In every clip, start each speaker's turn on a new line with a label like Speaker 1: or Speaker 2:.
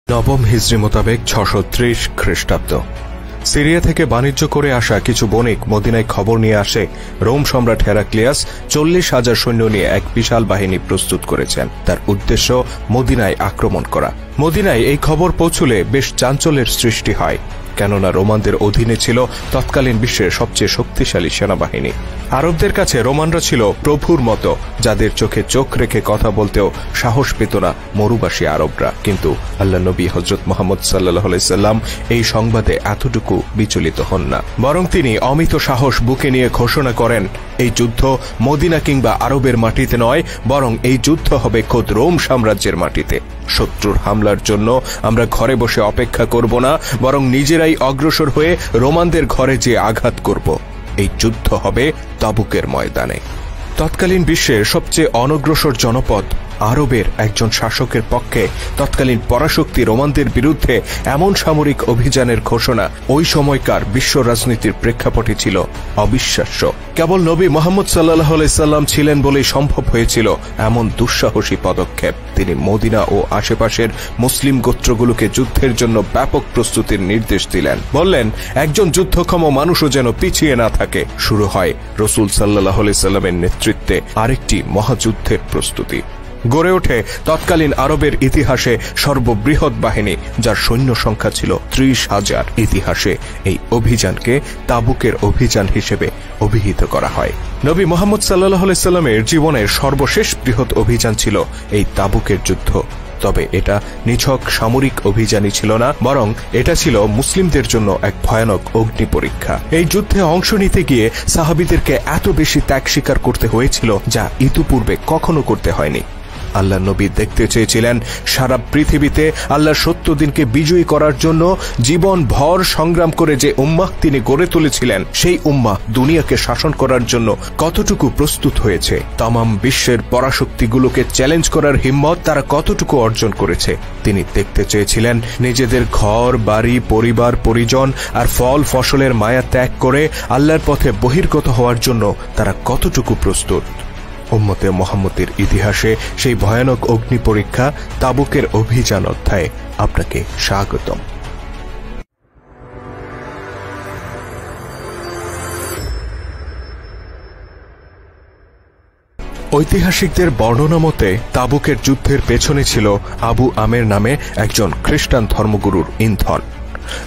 Speaker 1: নবম হিজরি মোতাবেক 630 খ্রিস্টাব্দ সিরিয়া থেকে বাণিজ্য করে আসা কিছু বণিক মদিনায় খবর নিয়ে আসে রোম সম্রাট হেরাক্লিয়াস 40,000 সৈন্য নিয়ে এক বিশাল বাহিনী প্রস্তুত করেছেন। তার উদ্দেশ্য মদিনায় আক্রমণ করা। মদিনায় এই খবর পৌঁছলে বেশ চাঞ্চল্যের সৃষ্টি হয়, কেননা রোমানদের অধীনে ছিল তৎকালীন বিশ্বের সবচেয়ে শক্তিশালী সেনাবাহিনী। আরবদের কাছে রোমানরা ছিল প্রভুর মতো, যাদের চোখে চোখ রেখে কথা বলতেও সাহস পেত না মরুবাসী আরবরা। কিন্তু আল্লাহ নবী হযরত মুহাম্মদ সাল্লাল্লাহু আলাইহি সাল্লাম এই সংবাদে এতটুকু বিচলিত হন না, বরং তিনি অমিত সাহস বুকে নিয়ে ঘোষণা করেন, এই যুদ্ধ মদিনা কিংবা আরবের মাটিতে নয়, বরং এই যুদ্ধ হবে খোদ রোম সাম্রাজ্যের মাটিতে। শত্রুর হামলার জন্য আমরা ঘরে বসে অপেক্ষা করব না, বরং নিজেরাই অগ্রসর হয়ে রোমানদের ঘরে যেয়ে আঘাত করব। এই যুদ্ধ হবে তাবুকের ময়দানে। তৎকালীন বিশ্বের সবচেয়ে অনগ্রসর জনপদ আরবের একজন শাসকের পক্ষে তৎকালীন পরাশক্তি রোমানদের বিরুদ্ধে এমন সামরিক অভিযানের ঘোষণা ওই সময়কার বিশ্ব রাজনীতির প্রেক্ষাপটে ছিল অবিশ্বাস্য। কেবল নবী মুহাম্মদ সাল্লাল্লাহু আলাইহি সাল্লাম ছিলেন বলেই সম্ভব হয়েছিল এমন দুঃসাহসী পদক্ষেপ। তিনি মদিনা ও আশেপাশের মুসলিম গোত্রগুলোকে যুদ্ধের জন্য ব্যাপক প্রস্তুতির নির্দেশ দিলেন। বললেন, একজন যুদ্ধক্ষম মানুষও যেন পিছিয়ে না থাকে। শুরু হয় রাসূল সাল্লাল্লাহু আলাইহি সাল্লামের নেতৃত্বে আরেকটি মহাযুদ্ধের প্রস্তুতি। গড়ে ওঠে তৎকালীন আরবের ইতিহাসে সর্ববৃহৎ বাহিনী, যার সৈন্য সংখ্যা ছিল 30,000। ইতিহাসে এই অভিযানকে তাবুকের অভিযান হিসেবে অভিহিত করা হয়। নবী মুহাম্মদ সাল্লাল্লাহু আলাইহি সাল্লামের জীবনের সর্বশেষ বৃহৎ অভিযান ছিল এই তাবুকের যুদ্ধ। তবে এটা নিছক সামরিক অভিযানই ছিল না, বরং এটা ছিল মুসলিমদের জন্য এক ভয়ানক অগ্নি পরীক্ষা। এই যুদ্ধে অংশ নিতে গিয়ে সাহাবীদেরকে এত বেশি ত্যাগ স্বীকার করতে হয়েছিল, যা ইতিপূর্বে কখনো করতে হয়নি। আল্লাহ নবী দেখতে চেয়েছিলেন সারা পৃথিবীতে আল্লাহর সত্য দিনকে বিজয়ী করার জন্য জীবন ভর সংগ্রাম করে যে উম্মাহ তিনি গড়ে তুলেছিলেন, সেই উম্মাহ দুনিয়াকে শাসন করার জন্য কতটুকু প্রস্তুত হয়েছে। তামাম বিশ্বের পরাশক্তিগুলোকে চ্যালেঞ্জ করার হিম্মত তারা কতটুকু অর্জন করেছে। তিনি দেখতে চেয়েছিলেন নিজেদের ঘর বাড়ি পরিবার পরিজন আর ফল ফসলের মায়া ত্যাগ করে আল্লাহর পথে বহির্গত হওয়ার জন্য তারা কতটুকু প্রস্তুত। উম্মতে মুহাম্মদের ইতিহাসে সেই ভয়ানক অগ্নি পরীক্ষা তাবুকের অভিযান অধ্যায়ে আপনাকে স্বাগতম। ঐতিহাসিকদের বর্ণনা মতে তাবুকের যুদ্ধের পেছনে ছিল আবু আমের নামে একজন খ্রিস্টান ধর্মগুরুর ইন্ধন।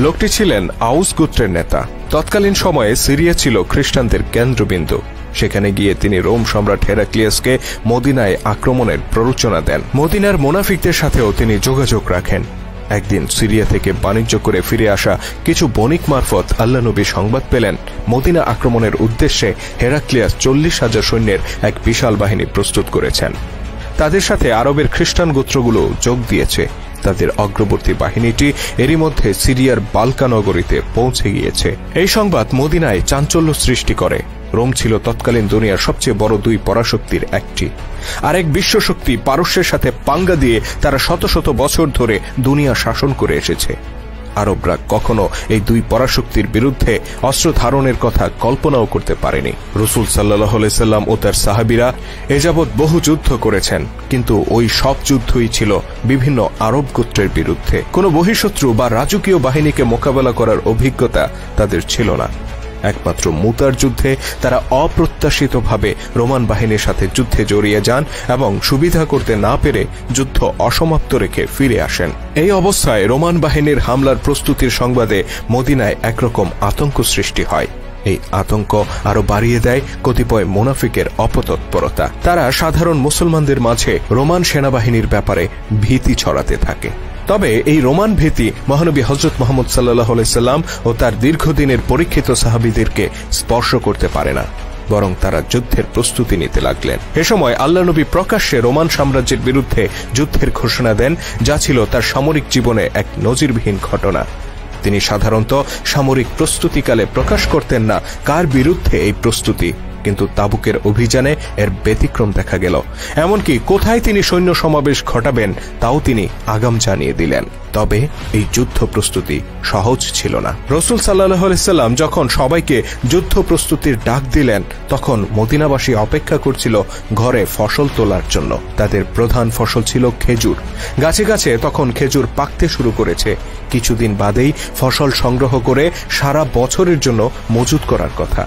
Speaker 1: লোকটি ছিলেন আউস গোত্রের নেতা। তৎকালীন সময়ে সিরিয়া ছিল খ্রিস্টানদের কেন্দ্রবিন্দু। সেখানে গিয়ে তিনি রোম সম্রাট হেরাক্লিয়াসকে মদিনায় আক্রমণের প্ররোচনা দেন। মদিনার মুনাফিকদের সাথেও তিনি যোগাযোগ রাখেন। একদিন সিরিয়া থেকে বাণিজ্য করে ফিরে আসা কিছু বণিক মারফত আল্লাহ নবী সংবাদ পেলেন মদিনা আক্রমণের উদ্দেশ্যে হেরাক্লিয়াস 40,000 সৈন্যের এক বিশাল বাহিনী প্রস্তুত করেছেন। তাদের সাথে আরবের খ্রিস্টান গোত্রগুলো যোগ দিয়েছে। তাদের অগ্রবর্তী বাহিনীটি এরই মধ্যে সিরিয়ার বালকা নগরীতে পৌঁছে গিয়েছে। এই সংবাদ মদিনায় চাঞ্চল্য সৃষ্টি করে। রোম ছিল তৎকালীন দুনিয়ার সবচেয়ে বড় দুই পরাশক্তির একটি। আরেক বিশ্বশক্তি পারস্যের সাথে পাঙ্গা দিয়ে তারা শত শত বছর ধরে দুনিয়া শাসন করে এসেছে। আরবরা কখনো এই দুই পরাশক্তির বিরুদ্ধে অস্ত্র ধারণের কথা কল্পনাও করতে পারেনি। রাসূল সাল্লাল্লাহু আলাইহি সাল্লাম ও তার সাহাবীরা এযাবৎ বহু যুদ্ধ করেছেন, কিন্তু ওই সব যুদ্ধই ছিল বিভিন্ন আরব গোত্রের বিরুদ্ধে। কোনো বহিঃশত্রু বা রাজকীয় বাহিনীকে মোকাবেলা করার অভিজ্ঞতা তাদের ছিল না। একমাত্র মুতার যুদ্ধে তারা অপ্রত্যাশিতভাবে রোমান বাহিনীর সাথে যুদ্ধে জড়িয়ে যান এবং সুবিধা করতে না পেরে যুদ্ধ অসমাপ্ত রেখে ফিরে আসেন। এই অবস্থায় রোমান বাহিনীর হামলার প্রস্তুতির সংবাদে মদিনায় একরকম আতঙ্ক সৃষ্টি হয়। এই আতঙ্ক আরো বাড়িয়ে দেয় কতিপয় মুনাফিকের অপতৎপরতা। তারা সাধারণ মুসলমানদের মাঝে রোমান সেনাবাহিনীর ব্যাপারে ভীতি ছড়াতে থাকে। তবে এই রোমান ভীতি মহানবী হযরত মুহাম্মদ সাল্লাল্লাহু আলাইহি সাল্লাম ও তার দীর্ঘদিনের পরীক্ষিত সাহাবীদেরকে স্পর্শ করতে পারে না, বরং তারা যুদ্ধের প্রস্তুতি নিতে লাগলেন। এ সময় আল্লাহ নবী প্রকাশ্যে রোমান সাম্রাজ্যের বিরুদ্ধে যুদ্ধের ঘোষণা দেন, যা ছিল তার সামরিক জীবনে এক নজিরবিহীন ঘটনা। তিনি সাধারণত সামরিক প্রস্তুতিকালে প্রকাশ করতেন না কার বিরুদ্ধে এই প্রস্তুতি, কিন্তু তাবুকের অভিযানে এর ব্যতিক্রম দেখা গেল। এমনকি কোথায় তিনি সৈন্য সমাবেশ ঘটাবেন তাও তিনি আগাম জানিয়ে দিলেন। তবে এই যুদ্ধ প্রস্তুতি সহজ ছিল না। রাসূল সাল্লাল্লাহু আলাইহি সাল্লাম যখন সবাইকে যুদ্ধ প্রস্তুতির ডাক দিলেন, তখন মদিনাবাসী অপেক্ষা করছিল ঘরে ফসল তোলার জন্য। তাদের প্রধান ফসল ছিল খেজুর। গাছে গাছে তখন খেজুর পাকতে শুরু করেছে। কিছুদিন বাদেই ফসল সংগ্রহ করে সারা বছরের জন্য মজুত করার কথা।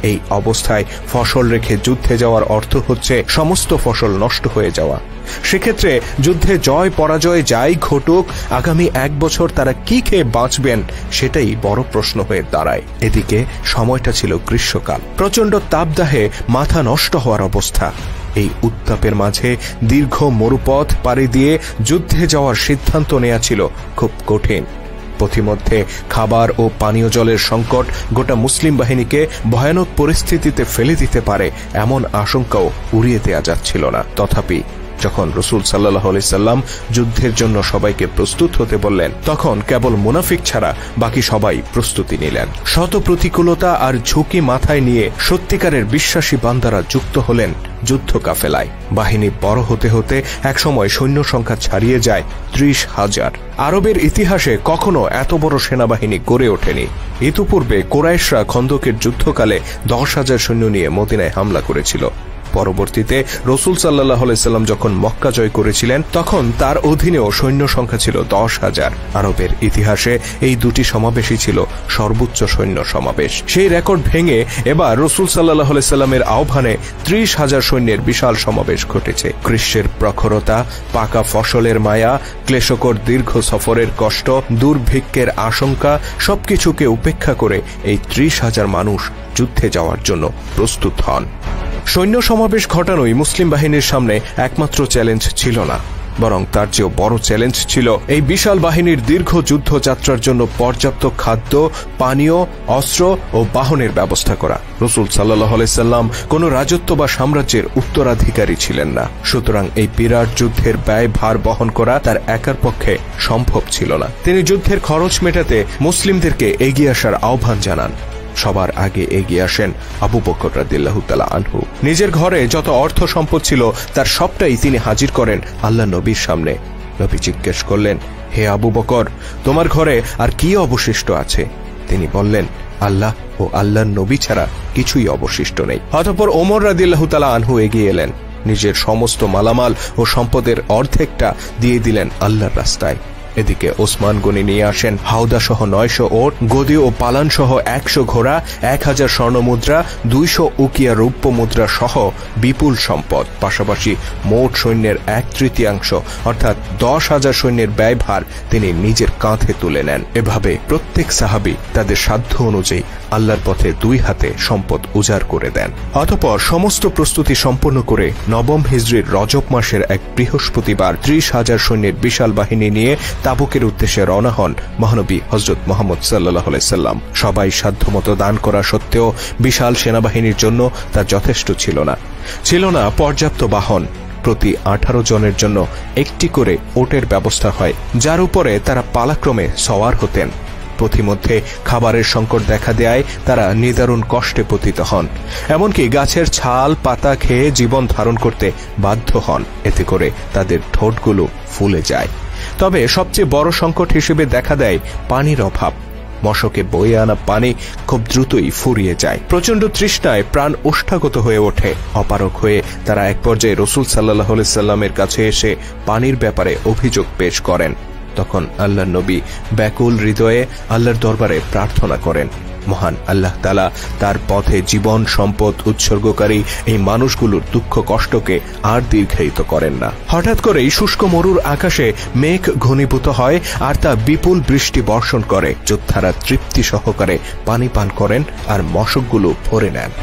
Speaker 1: এই অবস্থায় ফসল রেখে যুদ্ধে যাওয়ার অর্থ হচ্ছে সমস্ত ফসল নষ্ট হয়ে যাওয়া। সেক্ষেত্রে যুদ্ধে জয় পরাজয় যাই ঘটুক, আগামী 1 বছর তারা কি খেয়ে বাঁচবেন সেটাই বড় প্রশ্ন হয়ে দাঁড়ায়। এদিকে সময়টা ছিল গ্রীষ্মকাল। প্রচণ্ড তাপদাহে মাথা নষ্ট হওয়ার অবস্থা। এই উত্তাপের মাঝে দীর্ঘ মরুপথ পাড়ি দিয়ে যুদ্ধে যাওয়ার সিদ্ধান্ত নেওয়া ছিল খুব কঠিন। পথিমধ্যে খাবার ও পানীয় জলের সংকট গোটা মুসলিম বাহিনীকে ভয়ানক পরিস্থিতিতে ফেলে দিতে পারে এমন আশঙ্কাও উড়িয়ে দেওয়া যাচ্ছিল না। তথাপি যখন রাসূল সাল্লাল্লাহু আলাইহি সাল্লাম যুদ্ধের জন্য সবাইকে প্রস্তুত হতে বললেন, তখন কেবল মুনাফিক ছাড়া বাকি সবাই প্রস্তুতি নিলেন। শত প্রতিকূলতা আর ঝুঁকি মাথায় নিয়ে সত্যিকারের বিশ্বাসী বান্দারা যুক্ত হলেন যুদ্ধ কাফেলায়। বাহিনী বড় হতে হতে একসময় সৈন্য সংখ্যা ছাড়িয়ে যায় 30,000। আরবের ইতিহাসে কখনো এত বড় সেনাবাহিনী গড়ে ওঠেনি। ইতিপূর্বে কুরাইশরা খন্দকের যুদ্ধকালে 10,000 সৈন্য নিয়ে মদিনায় হামলা করেছিল। পরবর্তীতে রাসূল সাল্লাল্লাহু আলাইহি সাল্লাম যখন মক্কা জয় করেছিলেন, তখন তার অধীনেও সৈন্য সংখ্যা ছিল 10,000। আরবের ইতিহাসে এই দুটি সমাবেশই ছিল সর্বোচ্চ সৈন্য সমাবেশ। সেই রেকর্ড ভেঙে এবার রাসূল সাল্লাল্লাহু আলাইহি সাল্লামের আহ্বানে 30,000 সৈন্যের বিশাল সমাবেশ ঘটেছে। গ্রীষ্মের প্রখরতা, পাকা ফসলের মায়া, ক্লেশকর দীর্ঘ সফরের কষ্ট, দুর্ভিক্ষের আশঙ্কা সবকিছুকে উপেক্ষা করে এই 30,000 মানুষ যুদ্ধে যাওয়ার জন্য প্রস্তুত হন। সৈন্য সমাবেশ ঘটানোই মুসলিম বাহিনীর সামনে একমাত্র চ্যালেঞ্জ ছিল না, বরং তার চেয়েও বড় চ্যালেঞ্জ ছিল এই বিশাল বাহিনীর দীর্ঘ যুদ্ধযাত্রার জন্য পর্যাপ্ত খাদ্য, পানীয়, অস্ত্র ও বাহনের ব্যবস্থা করা। রাসূল সাল্লাল্লাহু আলাইহি সাল্লাম কোনো রাজত্ব বা সাম্রাজ্যের উত্তরাধিকারী ছিলেন না। সুতরাং এই বিরাট যুদ্ধের ব্যয় ভার বহন করা তার একার পক্ষে সম্ভব ছিল না। তিনি যুদ্ধের খরচ মেটাতে মুসলিমদেরকে এগিয়ে আসার আহ্বান জানান। সবার আগে এগিয়ে আসেন আবু বকর রাদিয়াল্লাহু তাআলা আনহু। নিজের ঘরে যত অর্থ সম্পদ ছিল তার সবটাই তিনি হাজির করেন আল্লাহ নবীর সামনে। নবী জিজ্ঞেস করলেন, হে আবু বকর, তোমার ঘরে আর কি অবশিষ্ট আছে? তিনি বললেন, আল্লাহ ও আল্লাহর নবী ছাড়া কিছুই অবশিষ্ট নেই। অতঃপর ওমর রাদিয়াল্লাহু তাআলা আনহু এগিয়ে এলেন। নিজের সমস্ত মালামাল ও সম্পদের অর্ধেকটা দিয়ে দিলেন আল্লাহর রাস্তায়। এদিকে ওসমান গনি নিয়ে আসেন হাওদা সহ 900 ওট, গদি ও পালান সহ 100 ঘোড়া, 1000 স্বর্ণ মুদ্রা, 200 উকিয়া রৌপ্য মুদ্রা সহ বিপুল সম্পদ। পাশাপাশি মোট সৈন্যের 1/3 অর্থাৎ 10,000 সৈন্যের ব্যয়ভার তিনি নিজের কাঁধে তুলে নেন। এভাবে প্রত্যেক সাহাবী তাদের সাধ্য অনুযায়ী আল্লাহর পথে 2 হাতে সম্পদ উজাড় করে দেন। অতঃপর সমস্ত প্রস্তুতি সম্পন্ন করে নবম হিজরির রজব মাসের এক বৃহস্পতিবার 30,000 সৈন্যের বিশাল বাহিনী নিয়ে তাবুকের উদ্দেশ্যে রওনা হন মহানবী হযরত মুহাম্মদ সাল্লাল্লাহু আলাইহি সাল্লাম। সবাই সাধ্যমতো দান করা সত্ত্বেও বিশাল সেনাবাহিনীর জন্য তা যথেষ্ট ছিল না। ছিল না পর্যাপ্ত বাহন। প্রতি 18 জনের জন্য একটি করে ওটের ব্যবস্থা হয়, যার উপরে তারা পালাক্রমে সওয়ার হতেন। পথিমধ্যে খাবারের সংকট দেখা দেয়, তারা নিদারুণ কষ্টে পতিত হন। এমনকি গাছের ছাল পাতা খেয়ে জীবন ধারণ করতে বাধ্য হন। এতে করে তাদের ঠোঁটগুলো ফুলে যায়। তবে সবচেয়ে বড় সংকট হিসেবে দেখা দেয় পানির অভাব। মশকে বয়ে আনা পানি খুব দ্রুতই ফুরিয়ে যায়। প্রচন্ড তৃষ্ণায় প্রাণ ওষ্ঠাগত হয়ে ওঠে। অপারক হয়ে তারা এক পর্যায়ে রাসূল সাল্লাল্লাহু আলাইহি সাল্লামের কাছে এসে পানির ব্যাপারে অভিযোগ পেশ করেন। তখন আল্লাহর নবী ব্যাকুল হৃদয়ে আল্লাহর দরবারে প্রার্থনা করেন, মহান আল্লাহ তাআলা তার পথে জীবন সম্পদ উৎসর্গকারী এই মানুষগুলোর দুঃখ কষ্টকে আর দীর্ঘায়িত করেন না। হঠাৎ করেই শুষ্ক মরুর আকাশে মেঘ ঘনীভূত হয় আর তা বিপুল বৃষ্টি বর্ষণ করে। যোদ্ধারা তৃপ্তি সহকারে পানি পান করেন আর মশকগুলো ভরে নেন।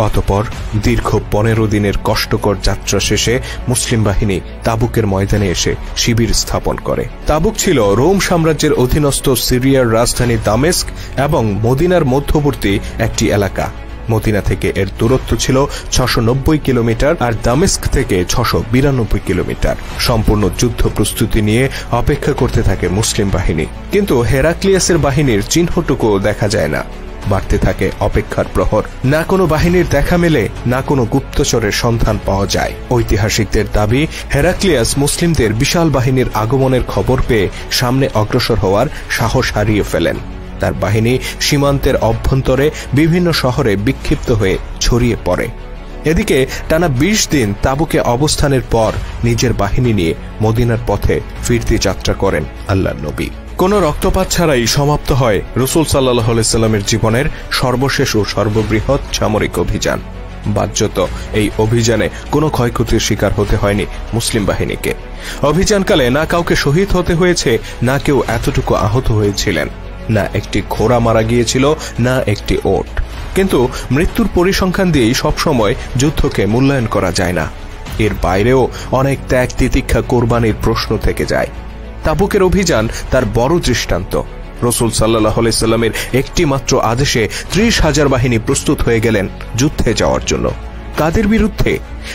Speaker 1: অতঃপর দীর্ঘ 15 দিনের কষ্টকর যাত্রা শেষে মুসলিম বাহিনী তাবুকের ময়দানে এসে শিবির স্থাপন করে। তাবুক ছিল রোম সাম্রাজ্যের অধীনস্থ সিরিয়ার রাজধানী দামেস্ক এবং মদিনার মধ্যবর্তী একটি এলাকা। মদিনা থেকে এর দূরত্ব ছিল 690 কিলোমিটার আর দামেস্ক থেকে 692 কিলোমিটার। সম্পূর্ণ যুদ্ধ প্রস্তুতি নিয়ে অপেক্ষা করতে থাকে মুসলিম বাহিনী, কিন্তু হেরাক্লিয়াসের বাহিনীর চিহ্নটুকু দেখা যায় না। বাড়তে থাকে অপেক্ষার প্রহর। না কোনো বাহিনীর দেখা মেলে, না কোনো গুপ্তচরের সন্ধান পাওয়া যায়। ঐতিহাসিকদের দাবি, হেরাক্লিয়াস মুসলিমদের বিশাল বাহিনীর আগমনের খবর পেয়ে সামনে অগ্রসর হওয়ার সাহস হারিয়ে ফেলেন। তার বাহিনী সীমান্তের অভ্যন্তরে বিভিন্ন শহরে বিক্ষিপ্ত হয়ে ছড়িয়ে পড়ে। এদিকে টানা ২০ দিন তাবুকে অবস্থানের পর নিজের বাহিনী নিয়ে মদিনার পথে ফিরতি যাত্রা করেন আল্লাহর নবী। কোনো রক্তপাত ছাড়াই সমাপ্ত হয় রাসূল সাল্লাল্লাহু আলাইহি সাল্লামের জীবনের সর্বশেষ ও সর্ববৃহৎ সামরিক অভিযান। বাহ্যত এই অভিযানে কোনো ক্ষয়ক্ষতির শিকার হতে হয়নি মুসলিম বাহিনীকে। অভিযানকালে না কাউকে শহীদ হতে হয়েছে, না কেউ এতটুকু আহত হয়েছিলেন, না একটি ঘোড়া মারা গিয়েছিল, না একটি ওট। কিন্তু মৃত্যুর পরিসংখ্যান দিয়েই সবসময় যুদ্ধকে মূল্যায়ন করা যায় না। এর বাইরেও অনেক ত্যাগ তিতিক্ষা কোরবানির প্রশ্ন থেকে যায়। তাবুকের অভিযান তার বড় দৃষ্টান্ত। রাসূল সাল্লাল্লাহু আলাইহি সাল্লামের একটি মাত্র আদেশে ৩০,০০০ বাহিনী প্রস্তুত হয়ে গেলেন যুদ্ধে যাওয়ার জন্য। কাদের বিরুদ্ধে?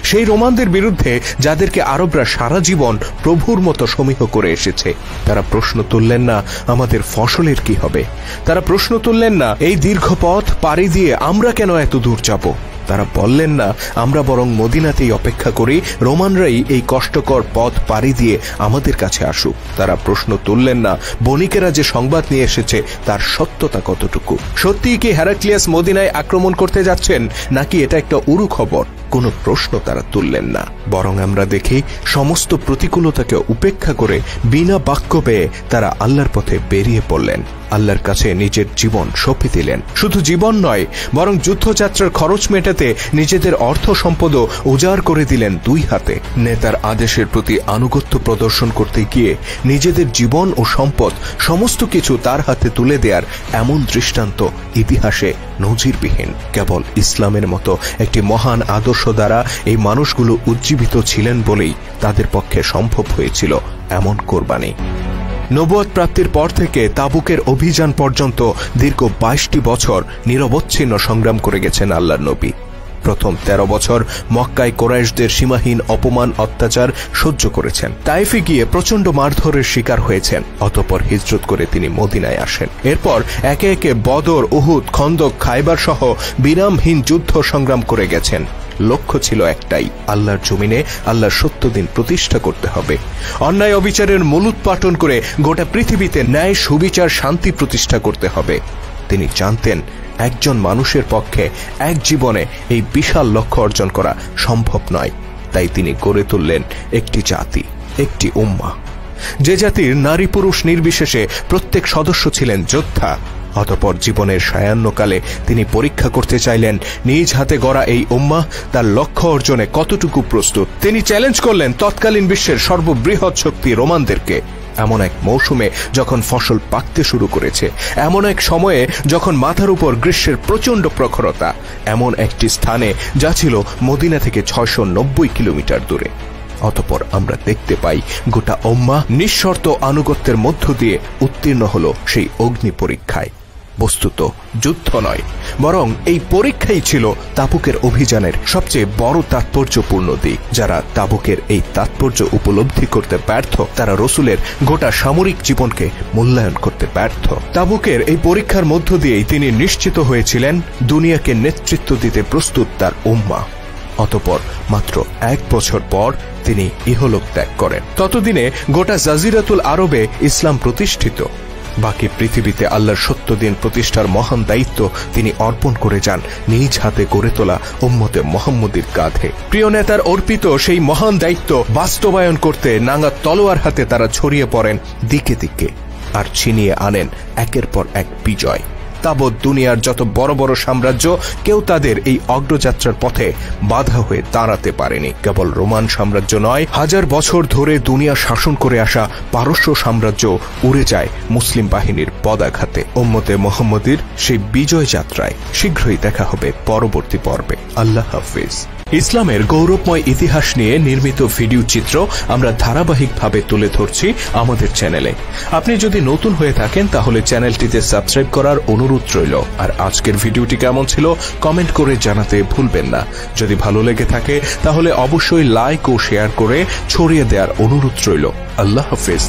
Speaker 1: সেই রোমানদের বিরুদ্ধে, যাদেরকে আরবরা সারা জীবন প্রভুর মতো সমীহ করে এসেছে। তারা প্রশ্ন তুললেন না আমাদের ফসলের কি হবে। তারা প্রশ্ন তুললেন না এই দীর্ঘ পথ পাড়ি দিয়ে আমরা কেন এত দূর যাব। তারা বললেন না আমরা বরং মদিনাতেই অপেক্ষা করি, রোমানরাই এই কষ্টকর পথ পাড়ি দিয়ে আমাদের কাছে আসুক। তারা প্রশ্ন তুললেন না বণিকেরা যে সংবাদ নিয়ে এসেছে তার সত্যতা কতটুকু। সত্যিই কি হেরাক্লিয়াস মদিনায় আক্রমণ করতে যাচ্ছেন, নাকি এটা একটা উড়ু খবর? কোনো প্রশ্ন তারা তুললেন না। বরং আমরা দেখি সমস্ত প্রতিকূলতাকে উপেক্ষা করে বিনা বাক্য পেয়ে তারা আল্লাহর পথে বেরিয়ে পড়লেন, আল্লাহর কাছে নিজের জীবন সঁপে দিলেন। শুধু জীবন নয়, বরং যুদ্ধযাত্রার খরচ মেটাতে নিজেদের অর্থ সম্পদও উজাড় করে দিলেন দুই হাতে। নেতার আদেশের প্রতি আনুগত্য প্রদর্শন করতে গিয়ে নিজেদের জীবন ও সম্পদ সমস্ত কিছু তার হাতে তুলে দেওয়ার এমন দৃষ্টান্ত ইতিহাসে নজিরবিহীন। কেবল ইসলামের মতো একটি মহান আদর্শ দ্বারা এই মানুষগুলো উজ্জীবিত ছিলেন বলেই তাদের পক্ষে সম্ভব হয়েছিল এমন কোরবানি। নবুয়ত প্রাপ্তির পর থেকে তাবুকের অভিযান পর্যন্ত দীর্ঘ ২২টি বছর নিরবচ্ছিন্ন সংগ্রাম করে গেছেন আল্লাহর নবী। প্রথম ১৩ বছর মক্কায় কুরাইশদের সীমাহীন অপমান অত্যাচার সহ্য করেছেন। তায়েফে গিয়ে প্রচন্ড মারধরের শিকার হয়েছেন। অতঃপর হিজরত করে তিনি মদিনায় আসেন। এরপর একে একে বদর, উহুদ, খন্দক, খায়বার সহ বিরামহীন যুদ্ধ সংগ্রাম করে গেছেন। লক্ষ্য ছিল একটাই, আল্লাহর জমিনে আল্লাহর সত্য দিন প্রতিষ্ঠা করতে হবে। অন্যায় অবিচারের মূলোৎপাটন করে গোটা পৃথিবীতে ন্যায়, সুবিচার, শান্তি প্রতিষ্ঠা করতে হবে। তিনি জানতেন একজন মানুষের পক্ষে এক জীবনে এই বিশাল লক্ষ্য অর্জন করা সম্ভব নয়। তাই তিনি গড়ে তুললেন একটি জাতি, একটি উম্মাহ, যে জাতির নারী পুরুষ নির্বিশেষে প্রত্যেক সদস্য ছিলেন যোদ্ধা। অতঃপর জীবনের সায়ান্নকালে তিনি পরীক্ষা করতে চাইলেন নিজ হাতে গড়া এই উম্মাহ তার লক্ষ্য অর্জনে কতটুকু প্রস্তুত। তিনি চ্যালেঞ্জ করলেন তৎকালীন বিশ্বের সর্ববৃহৎ শক্তি রোমানদেরকে। এমন এক মৌসুমে যখন ফসল পাকতে শুরু করেছে, এমন এক সময়ে যখন মাথার উপর গ্রীষ্মের প্রচন্ড প্রখরতা, এমন একটি স্থানে যা ছিল মদিনা থেকে ৬৯০ কিলোমিটার দূরে। অতঃপর আমরা দেখতে পাই গোটা উম্মাহ নিঃশর্ত আনুগত্যের মধ্য দিয়ে উত্তীর্ণ হল সেই অগ্নি পরীক্ষায়। বস্তুত যুদ্ধ নয়, বরং এই পরীক্ষাই ছিল তাবুকের অভিযানের সবচেয়ে বড় তাৎপর্যপূর্ণ দিক। যারা তাবুকের এই তাৎপর্য উপলব্ধি করতে ব্যর্থ, তারা রাসূলের গোটা সামরিক জীবনকে মূল্যায়ন করতে ব্যর্থ। তাবুকের এই পরীক্ষার মধ্য দিয়েই তিনি নিশ্চিত হয়েছিলেন দুনিয়াকে নেতৃত্ব দিতে প্রস্তুত তার উম্মাহ। অতঃপর মাত্র ১ বছর পর তিনি ইহলোক ত্যাগ করেন। ততদিনে গোটা জাজিরাতুল আরবে ইসলাম প্রতিষ্ঠিত। বাকি পৃথিবীতে আল্লাহর সত্য দিন প্রতিষ্ঠার মহান দায়িত্ব তিনি অর্পণ করে যান নিজ হাতে গড়ে তোলা উম্মতে মুহাম্মদীর কাঁধে। প্রিয় নেতার অর্পিত সেই মহান দায়িত্ব বাস্তবায়ন করতে নাঙ্গা তলোয়ার হাতে তারা ছড়িয়ে পড়েন দিকে দিকে, আর ছিনিয়ে আনেন একের পর এক বিজয়। তাবৎ দুনিয়ার যত বড় বড় সাম্রাজ্য, কেউ তাদের এই অগ্রযাত্রার পথে বাধা হয়ে দাঁড়াতে পারেনি। কেবল রোমান সাম্রাজ্য নয়, ১০০০ বছর ধরে দুনিয়া শাসন করে আসা পারস্য সাম্রাজ্য উড়ে যায় মুসলিম বাহিনীর পদাঘাতে। উম্মতে মুহাম্মদীর সেই বিজয় যাত্রায় শীঘ্রই দেখা হবে পরবর্তী পর্বে। আল্লাহ হাফেজ। ইসলামের গৌরবময় ইতিহাস নিয়ে নির্মিত ভিডিও চিত্র আমরা ধারাবাহিকভাবে তুলে ধরছি আমাদের চ্যানেলে। আপনি যদি নতুন হয়ে থাকেন তাহলে চ্যানেলটিতে সাবস্ক্রাইব করার অনুরোধ রইল। আর আজকের ভিডিওটি কেমন ছিল কমেন্ট করে জানাতে ভুলবেন না। যদি ভালো লেগে থাকে তাহলে অবশ্যই লাইক ও শেয়ার করে ছড়িয়ে দেওয়ার অনুরোধ রইল। আল্লাহ হাফেজ।